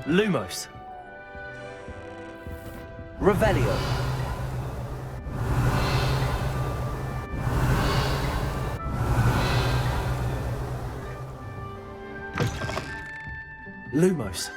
Lumos. Revelio. Lumos.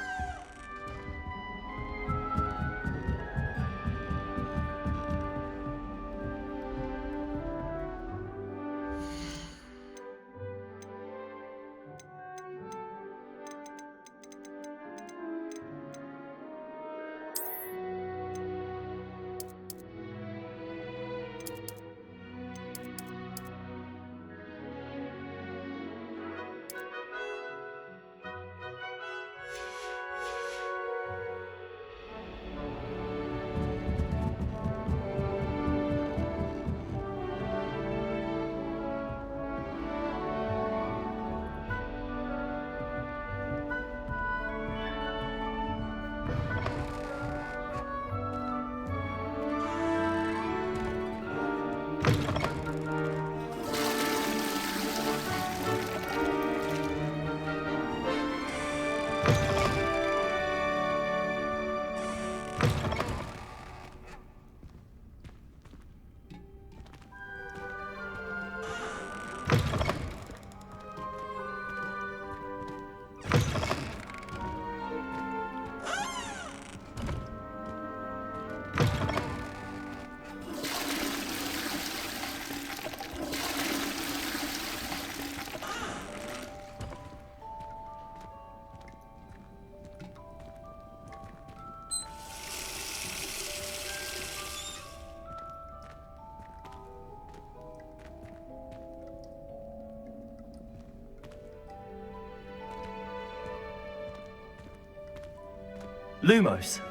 Lumos.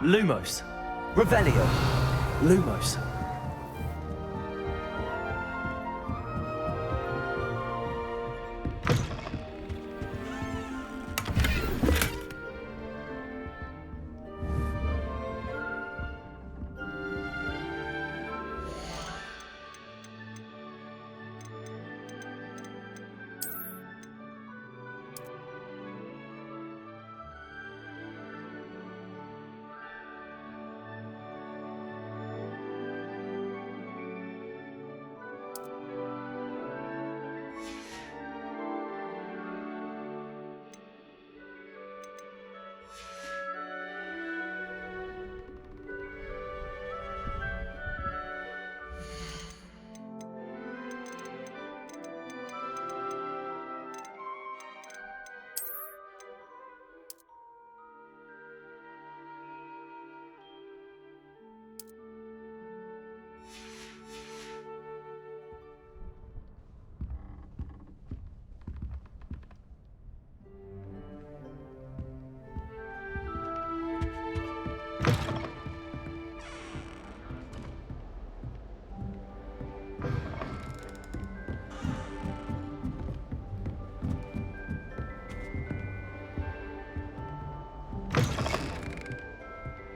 Lumos. Revelio. Lumos.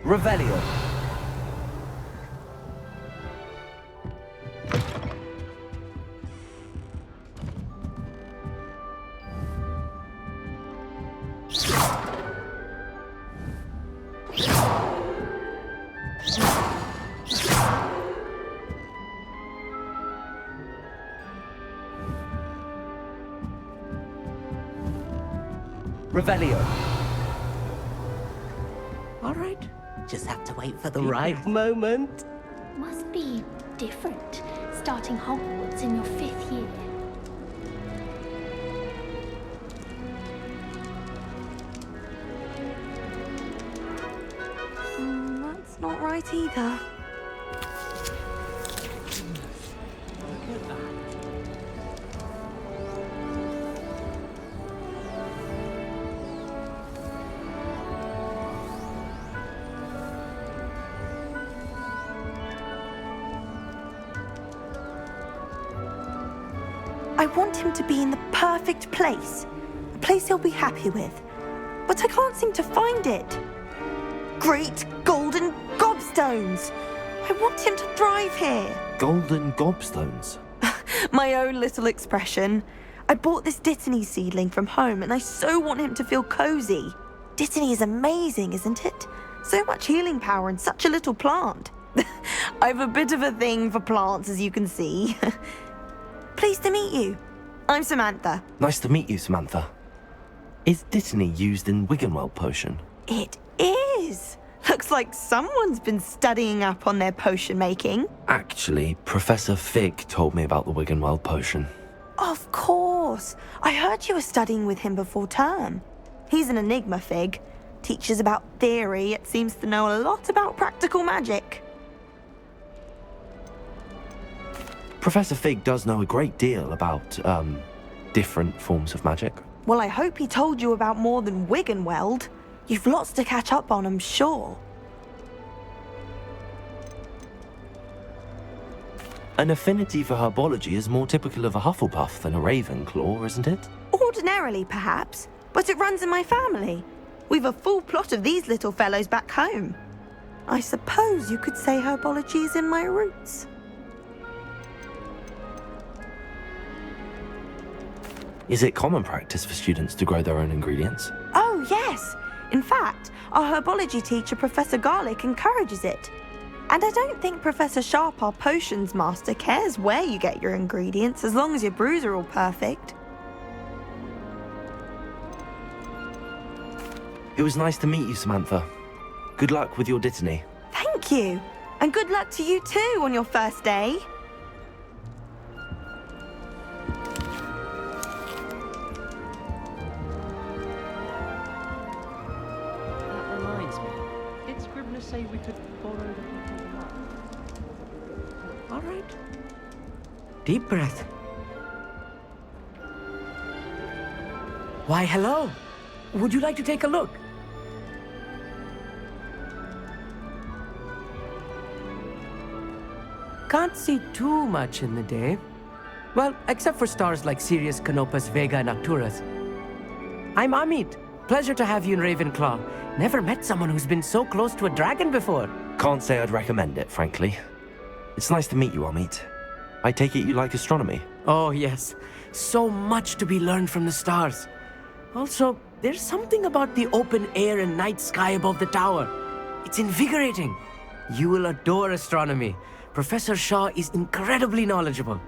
Revelio. Revelio. All right. Just have to wait for the right moment. Must be different, starting Hogwarts in your 5th year. That's not right either. I want him to be in the perfect place, a place he'll be happy with, but I can't seem to find it. Great golden gobstones! I want him to thrive here. Golden gobstones. My own little expression. I bought this Dittany seedling from home and I so want him to feel cozy. Dittany is amazing, isn't it? So much healing power in such a little plant. I've a bit of a thing for plants, as you can see. Pleased to meet you. I'm Samantha. Nice to meet you, Samantha. Is Dittany used in Wiggenweld potion? It is. Looks like someone's been studying up on their potion making. Actually, Professor Fig told me about the Wiggenweld potion. Of course. I heard you were studying with him before term. He's an enigma, Fig. Teaches about theory, yet seems to know a lot about practical magic. Professor Fig does know a great deal about, different forms of magic. Well, I hope he told you about more than Wiggenweld. You've lots to catch up on, I'm sure. An affinity for herbology is more typical of a Hufflepuff than a Ravenclaw, isn't it? Ordinarily, perhaps, but it runs in my family. We've a full plot of these little fellows back home. I suppose you could say herbology is in my roots. Is it common practice for students to grow their own ingredients? Oh, yes. In fact, our herbology teacher, Professor Garlick, encourages it. And I don't think Professor Sharp, our potions master, cares where you get your ingredients, as long as your brews are all perfect. It was nice to meet you, Samantha. Good luck with your Dittany. Thank you. And good luck to you too on your first day. That reminds me. Did Scribner say we could borrow the bottle of wine? All right. Deep breath. Why, hello. Would you like to take a look? Can't see too much in the day. Well, except for stars like Sirius, Canopus, Vega, and Arcturus. I'm Amit. Pleasure to have you in Ravenclaw. Never met someone who's been so close to a dragon before. Can't say I'd recommend it, frankly. It's nice to meet you, Amit. I take it you like astronomy? Oh, yes. So much to be learned from the stars. Also, there's something about the open air and night sky above the tower. It's invigorating. You will adore astronomy. Professor Shaw is incredibly knowledgeable.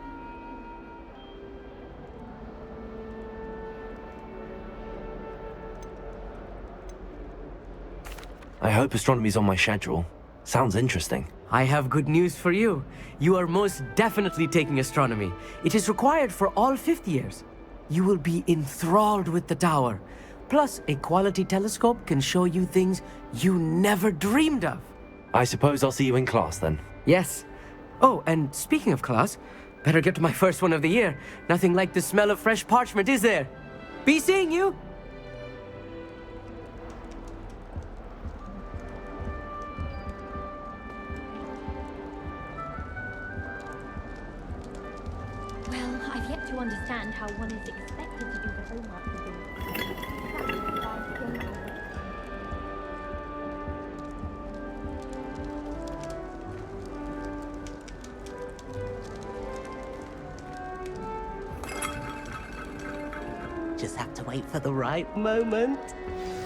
I hope astronomy's on my schedule. Sounds interesting. I have good news for you. You are most definitely taking astronomy. It is required for all 5th years. You will be enthralled with the tower. Plus, a quality telescope can show you things you never dreamed of. I suppose I'll see you in class then. Yes. Oh, and speaking of class, better get to my first one of the year. Nothing like the smell of fresh parchment, is there? Be seeing you! Well, I've yet to understand how one is expected to do the homework within. Just have to wait for the right moment.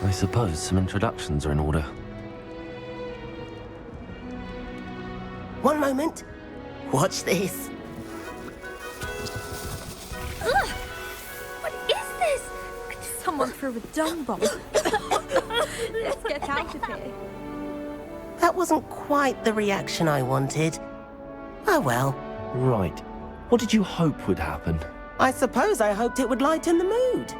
I suppose some introductions are in order. One moment. Watch this. Ugh! What is this? Someone threw a dung bomb. Let's get out of here. That wasn't quite the reaction I wanted. Oh well. Right. What did you hope would happen? I suppose I hoped it would lighten the mood.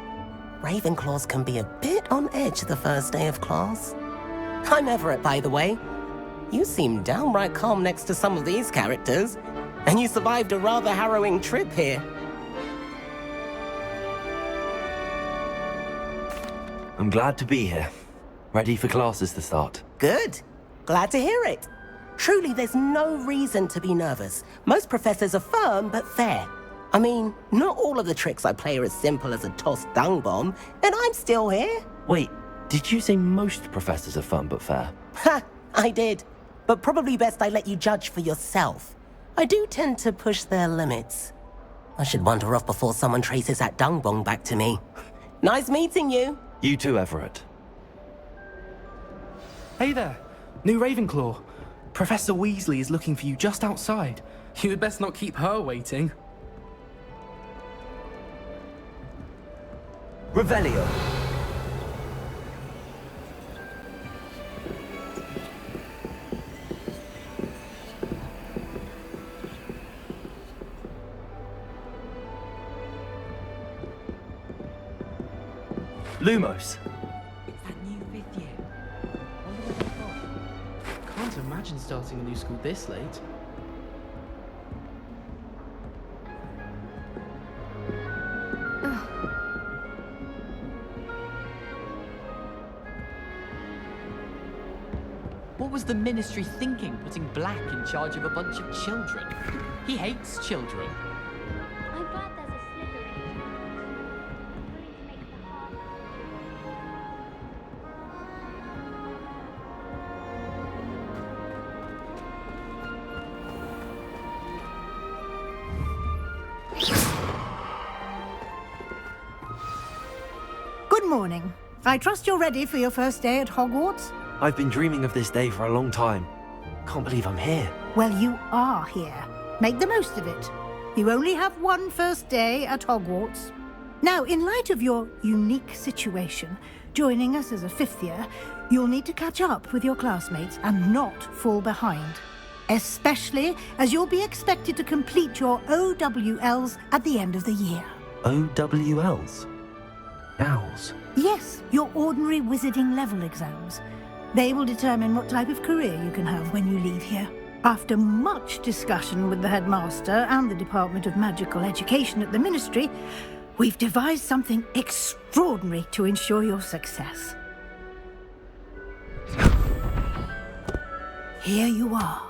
Ravenclaws can be a bit on edge the first day of class. I'm Everett, by the way. You seem downright calm next to some of these characters, and you survived a rather harrowing trip here. I'm glad to be here. Ready for classes to start. Good. Glad to hear it. Truly, there's no reason to be nervous. Most professors are firm but fair. I mean, not all of the tricks I play are as simple as a tossed dung bomb, and I'm still here. Wait, did you say most professors are fun but fair? Ha! I did. But probably best I let you judge for yourself. I do tend to push their limits. I should wander off before someone traces that dung bomb back to me. Nice meeting you. You too, Everett. Hey there, new Ravenclaw. Professor Weasley is looking for you just outside. You'd best not keep her waiting. Revelio. Lumos. It's that new 5th year. Wonder what they've got. Can't imagine starting a new school this late. What was the Ministry thinking, putting Black in charge of a bunch of children? He hates children. I'm glad there's a Slytherin. I'm willing to make the hard. Good morning. I trust you're ready for your first day at Hogwarts? I've been dreaming of this day for a long time. Can't believe I'm here. Well, you are here. Make the most of it. You only have one first day at Hogwarts. Now, in light of your unique situation, joining us as a 5th year, you'll need to catch up with your classmates and not fall behind. Especially as you'll be expected to complete your OWLs at the end of the year. OWLs? Owls? Yes, your ordinary wizarding level exams. They will determine what type of career you can have when you leave here. After much discussion with the headmaster and the Department of Magical Education at the Ministry, we've devised something extraordinary to ensure your success. Here you are.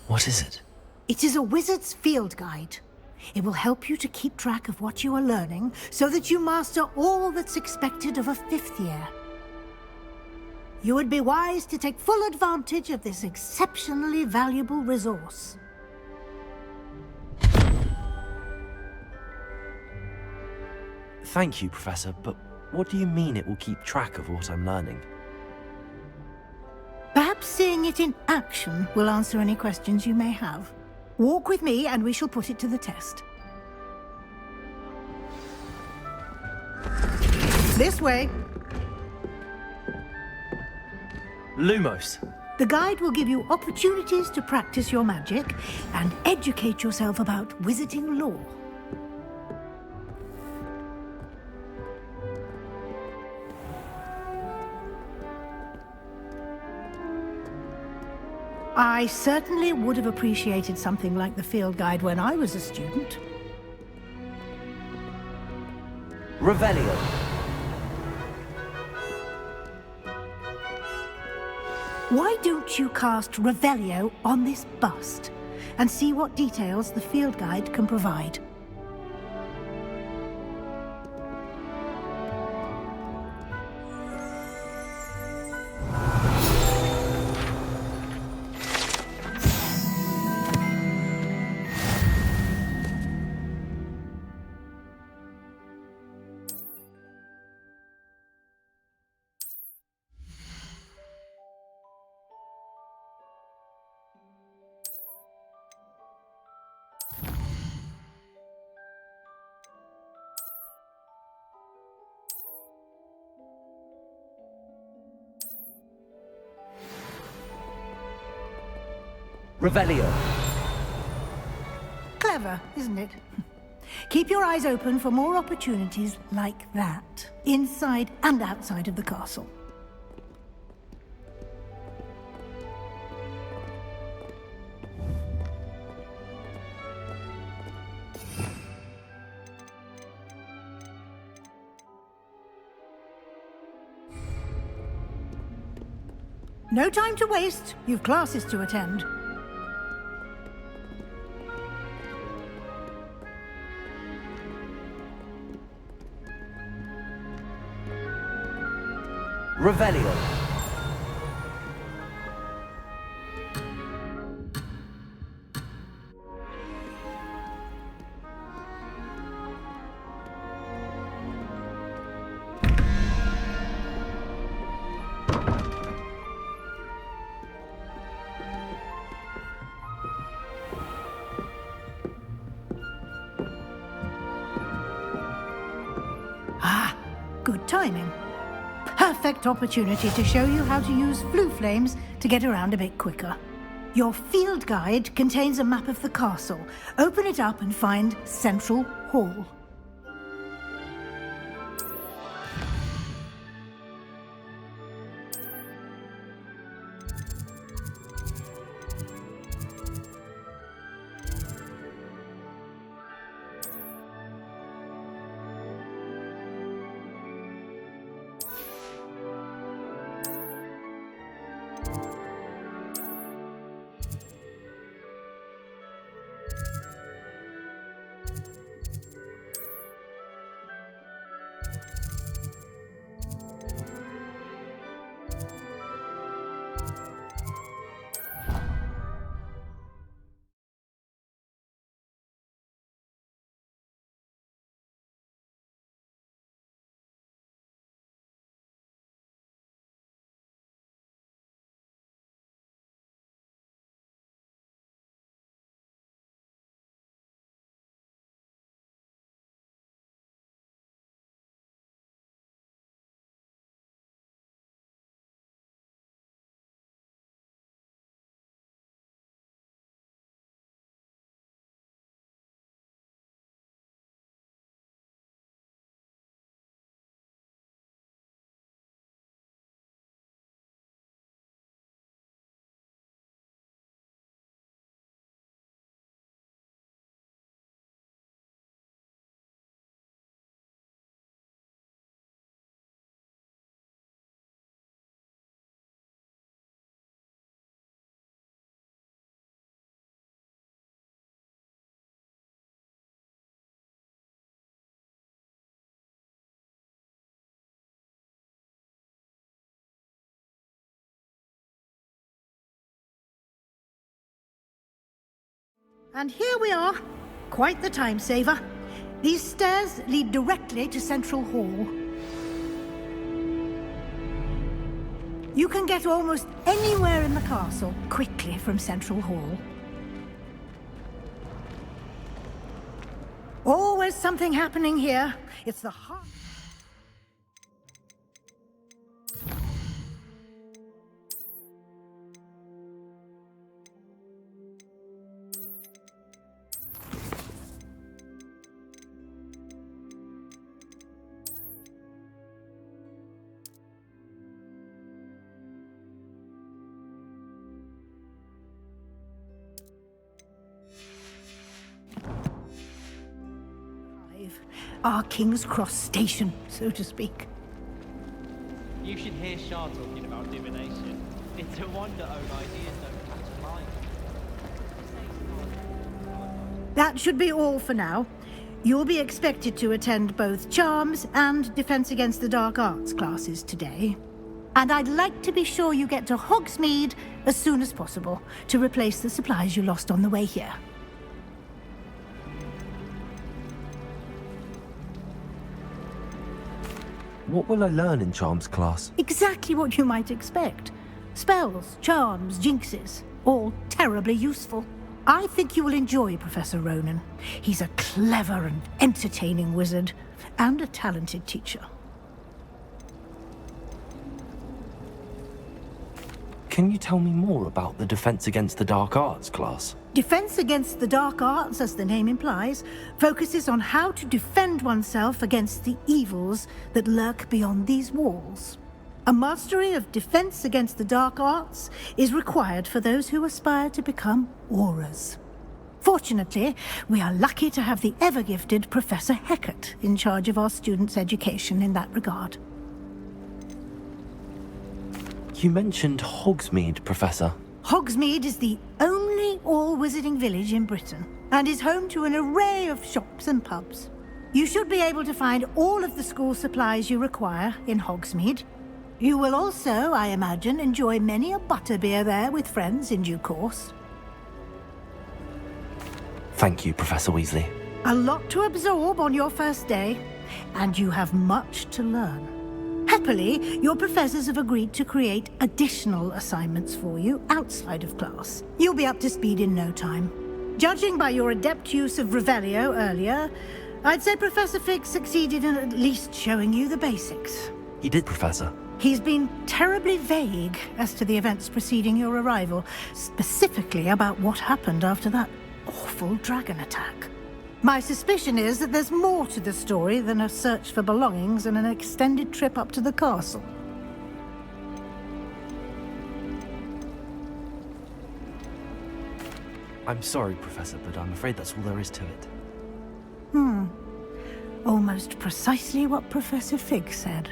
What is it? It is a wizard's field guide. It will help you to keep track of what you are learning so that you master all that's expected of a 5th year. You would be wise to take full advantage of this exceptionally valuable resource. Thank you, Professor, but what do you mean it will keep track of what I'm learning? Perhaps seeing it in action will answer any questions you may have. Walk with me and we shall put it to the test. This way. Lumos. The guide will give you opportunities to practice your magic and educate yourself about wizarding lore. I certainly would have appreciated something like the field guide when I was a student. Revelio. Why don't you cast Revelio on this bust and see what details the field guide can provide? Revelio. Clever, isn't it? Keep your eyes open for more opportunities like that, inside and outside of the castle. No time to waste. You've classes to attend. Revelio. Ah, good timing. Perfect opportunity to show you how to use flue flames to get around a bit quicker. Your field guide contains a map of the castle. Open it up and find Central Hall. And here we are. Quite the time saver. These stairs lead directly to Central Hall. You can get almost anywhere in the castle quickly from Central Hall. Always something happening here. It's the heart. Our King's Cross station, so to speak. You should hear Shah talking about divination. It's a wonder own ideas don't catch a mind. That should be all for now. You'll be expected to attend both Charms and Defense Against the Dark Arts classes today. And I'd like to be sure you get to Hogsmeade as soon as possible to replace the supplies you lost on the way here. What will I learn in Charms class? Exactly what you might expect. Spells, charms, jinxes, all terribly useful. I think you will enjoy Professor Ronan. He's a clever and entertaining wizard, and a talented teacher. can you tell me more about the Defense Against the Dark Arts class? Defense Against the Dark Arts, as the name implies, focuses on how to defend oneself against the evils that lurk beyond these walls. A mastery of Defense Against the Dark Arts is required for those who aspire to become Aurors. Fortunately, we are lucky to have the ever-gifted Professor Hecat in charge of our students' education in that regard. You mentioned Hogsmeade, Professor. Hogsmeade is the only all-wizarding village in Britain, and is home to an array of shops and pubs. You should be able to find all of the school supplies you require in Hogsmeade. You will also, I imagine, enjoy many a butterbeer there with friends in due course. Thank you, Professor Weasley. A lot to absorb on your first day, and you have much to learn. Happily, your professors have agreed to create additional assignments for you outside of class. You'll be up to speed in no time. Judging by your adept use of Revelio earlier, I'd say Professor Fig succeeded in at least showing you the basics. He did, Professor. He's been terribly vague as to the events preceding your arrival, specifically about what happened after that awful dragon attack. My suspicion is that there's more to the story than a search for belongings and an extended trip up to the castle. I'm sorry, Professor, but I'm afraid that's all there is to it. Almost precisely what Professor Fig said.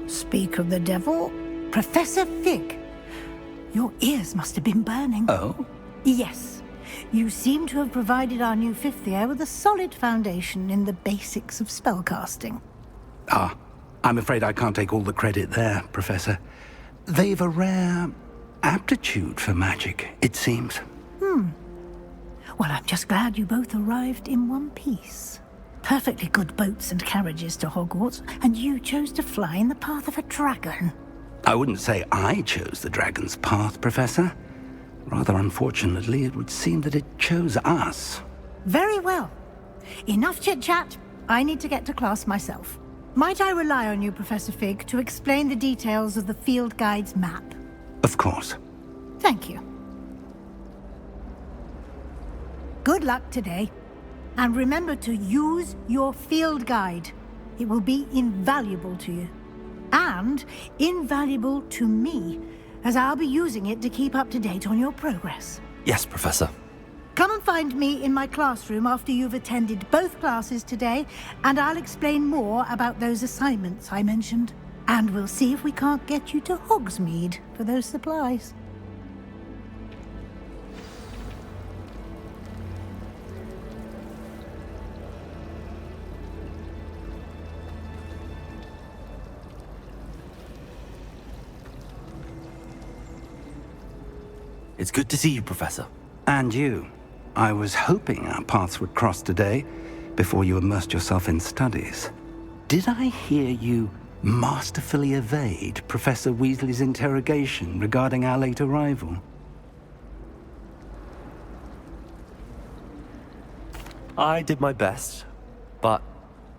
Speak of the devil, Professor Fig. Your ears must have been burning. Oh? Yes. You seem to have provided our new fifth year with a solid foundation in the basics of spellcasting. Ah, I'm afraid I can't take all the credit there, Professor. They've a rare aptitude for magic, it seems. Well, I'm just glad you both arrived in one piece. Perfectly good boats and carriages to Hogwarts, and you chose to fly in the path of a dragon. I wouldn't say I chose the dragon's path, Professor. Rather unfortunately, it would seem that it chose us. Very well. Enough chit-chat. I need to get to class myself. Might I rely on you, Professor Fig, to explain the details of the field guide's map? Of course. Thank you. Good luck today. And remember to use your field guide. It will be invaluable to you. And invaluable to me, as I'll be using it to keep up to date on your progress. Yes, Professor. Come and find me in my classroom after you've attended both classes today, and I'll explain more about those assignments I mentioned. And we'll see if we can't get you to Hogsmeade for those supplies. It's good to see you, Professor. And you. I was hoping our paths would cross today, before you immersed yourself in studies. Did I hear you masterfully evade Professor Weasley's interrogation regarding our late arrival? I did my best, but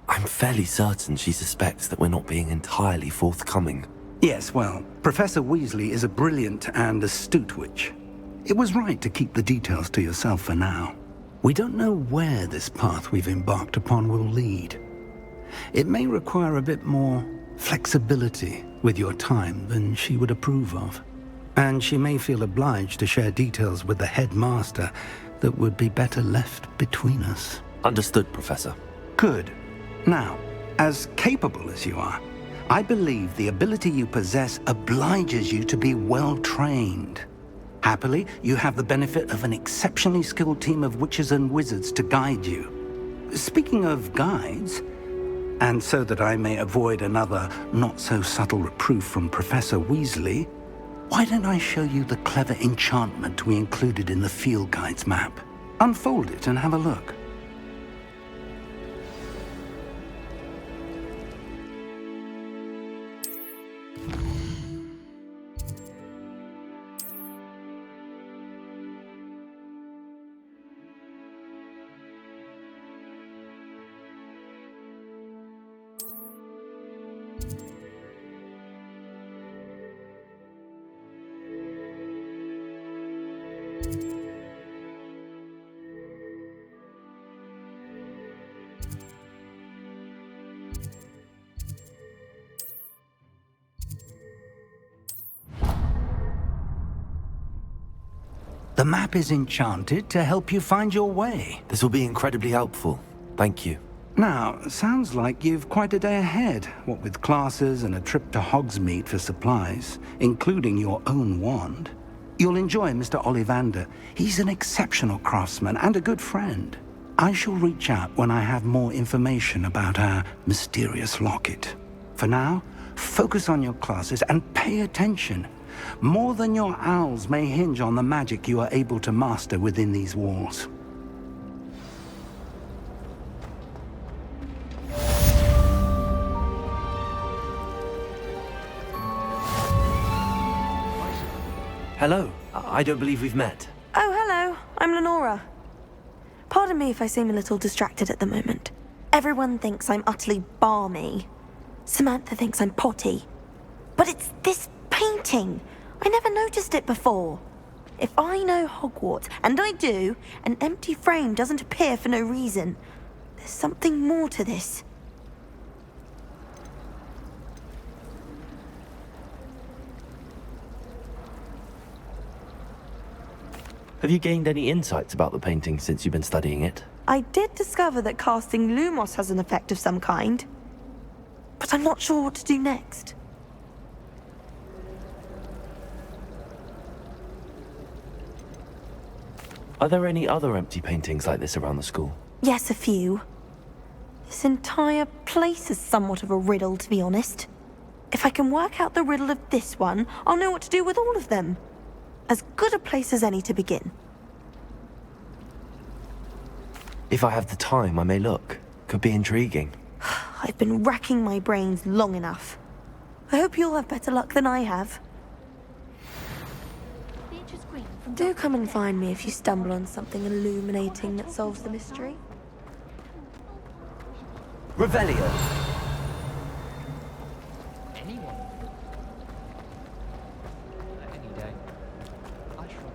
I'm fairly certain she suspects that we're not being entirely forthcoming. Yes, well, Professor Weasley is a brilliant and astute witch. It was right to keep the details to yourself for now. We don't know where this path we've embarked upon will lead. It may require a bit more flexibility with your time than she would approve of. And she may feel obliged to share details with the headmaster that would be better left between us. Understood, Professor. Good. Now, as capable as you are, I believe the ability you possess obliges you to be well trained. Happily, you have the benefit of an exceptionally skilled team of witches and wizards to guide you. Speaking of guides, and so that I may avoid another not-so-subtle reproof from Professor Weasley, why don't I show you the clever enchantment we included in the field guide's map? Unfold it and have a look. The map is enchanted to help you find your way. This will be incredibly helpful. Thank you. Now, sounds like you've quite a day ahead, what with classes and a trip to Hogsmeade for supplies, including your own wand. You'll enjoy Mr. Ollivander. He's an exceptional craftsman and a good friend. I shall reach out when I have more information about our mysterious locket. For now, focus on your classes and pay attention. More than your owls may hinge on the magic you are able to master within these walls. Hello. I don't believe we've met. Oh, hello. I'm Lenora. Pardon me if I seem a little distracted at the moment. Everyone thinks I'm utterly balmy. Samantha thinks I'm potty. But it's this painting. I never noticed it before. If I know Hogwarts, and I do, an empty frame doesn't appear for no reason. There's something more to this. Have you gained any insights about the painting since you've been studying it? I did discover that casting Lumos has an effect of some kind. But I'm not sure what to do next. Are there any other empty paintings like this around the school? Yes, a few. This entire place is somewhat of a riddle, to be honest. If I can work out the riddle of this one, I'll know what to do with all of them. As good a place as any to begin. If I have the time, I may look. Could be intriguing. I've been racking my brains long enough. I hope you'll have better luck than I have. Do come and find me if you stumble on something illuminating that solves the mystery. Revelio. Anyone? Any day. I shall.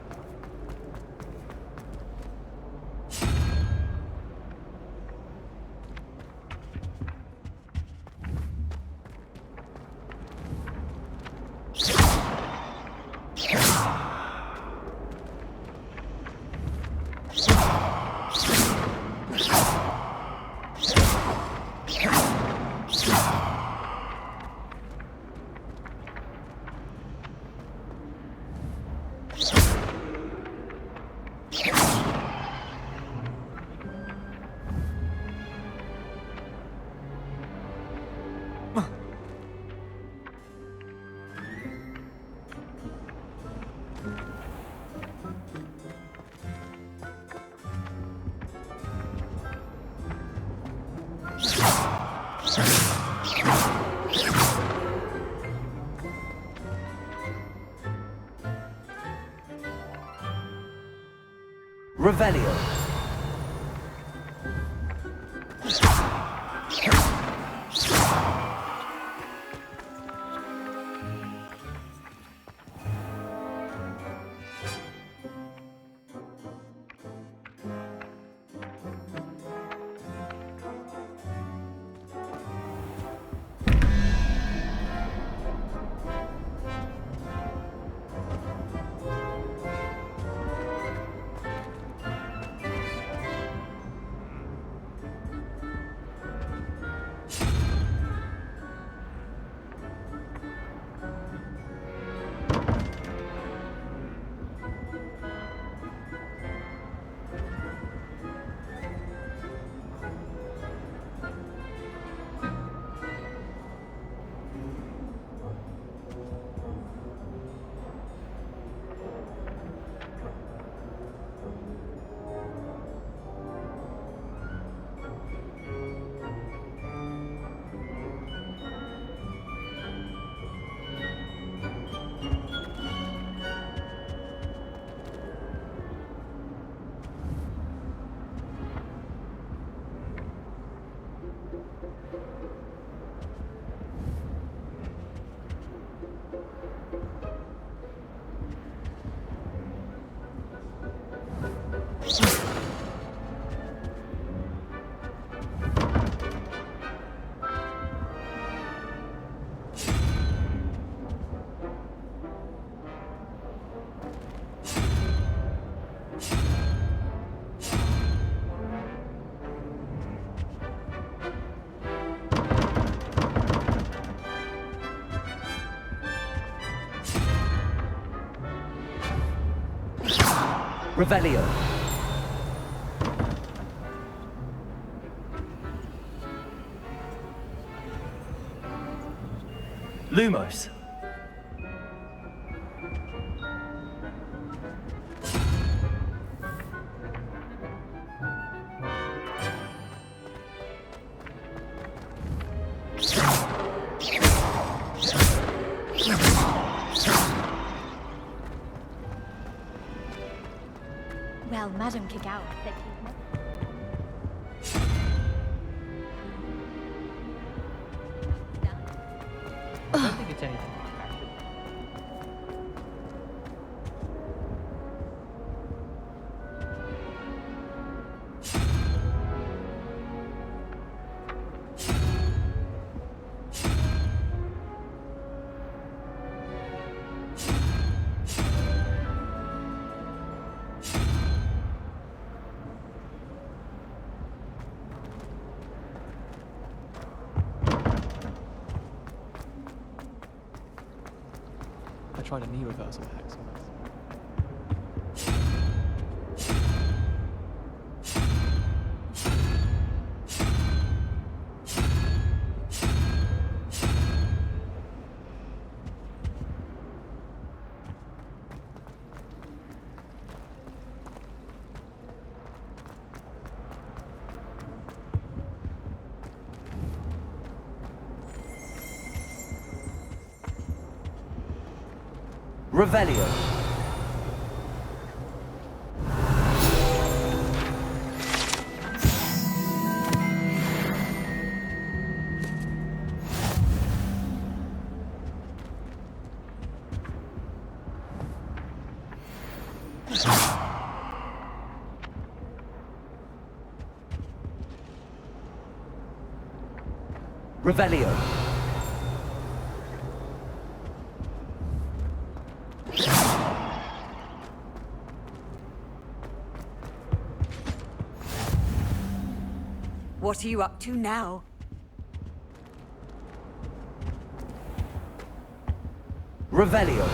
Revelio. Revelio. Lumos. Well, Madame Kagawa said she's not. I don't think it's anything like that. I tried a knee reversal hack on us. Revelio. Revelio. What are you up to now? Revelio.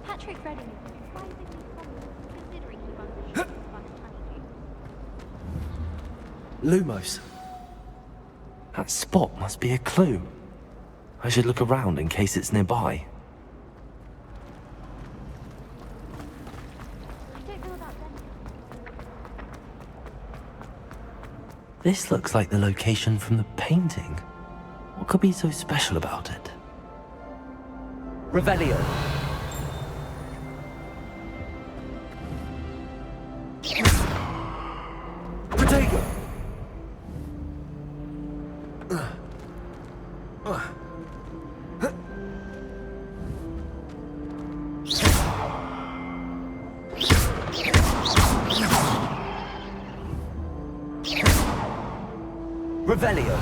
Patrick Redding is surprisingly common, considering he runs a shop as fun as honeydew. Lumos. That spot must be a clue. I should look around in case it's nearby. I don't know about them. This looks like the location from the painting. What could be so special about it? Revelio. Protego! Revelio.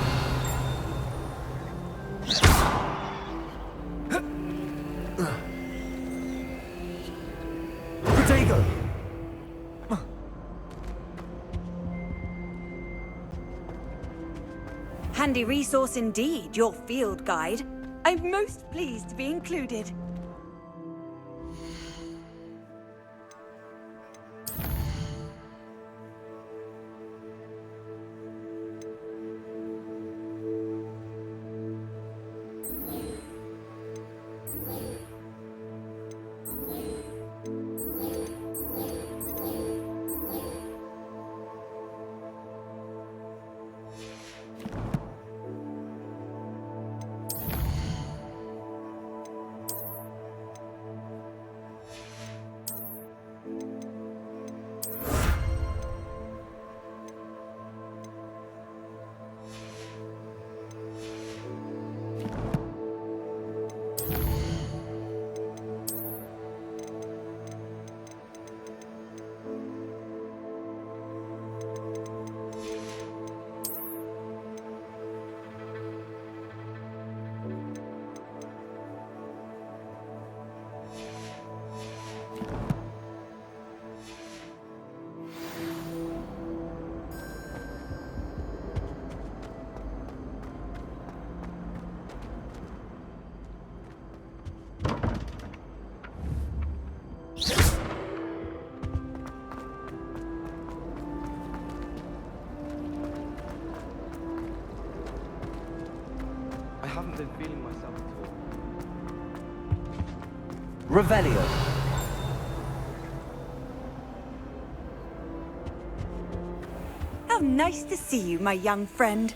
Protego! Handy resource indeed, your field guide. I'm most pleased to be included. haven't been feeling myself at all. Revelio. How nice to see you, my young friend.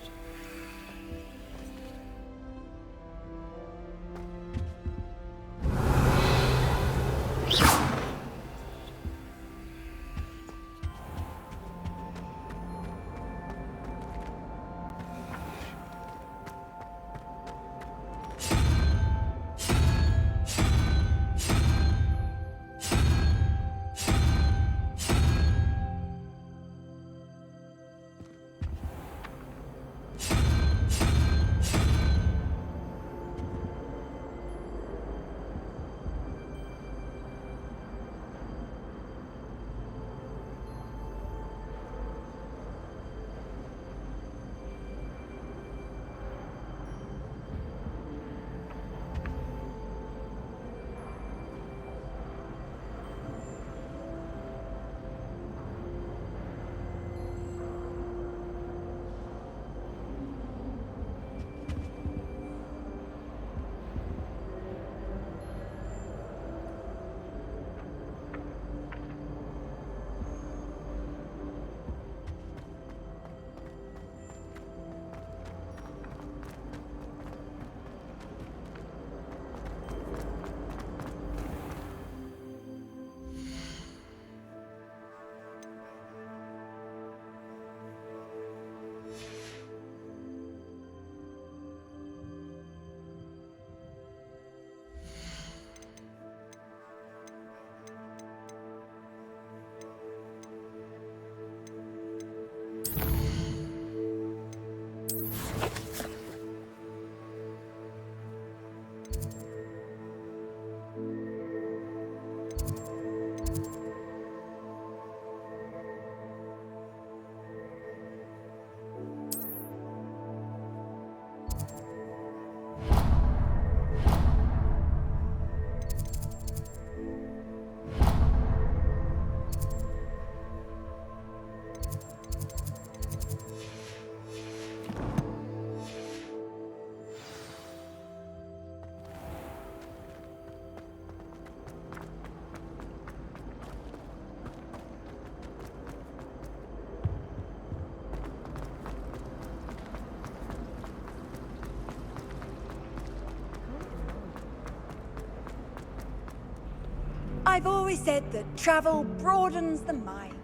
I've always said that travel broadens the mind.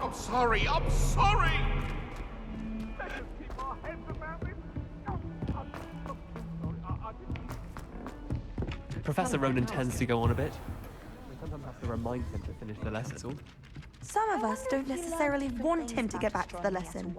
I'm sorry, I'm sorry! Professor Ronan tends to go on a bit. We sometimes have to remind him to finish the lesson. Some of us don't necessarily want him to get back to the lesson.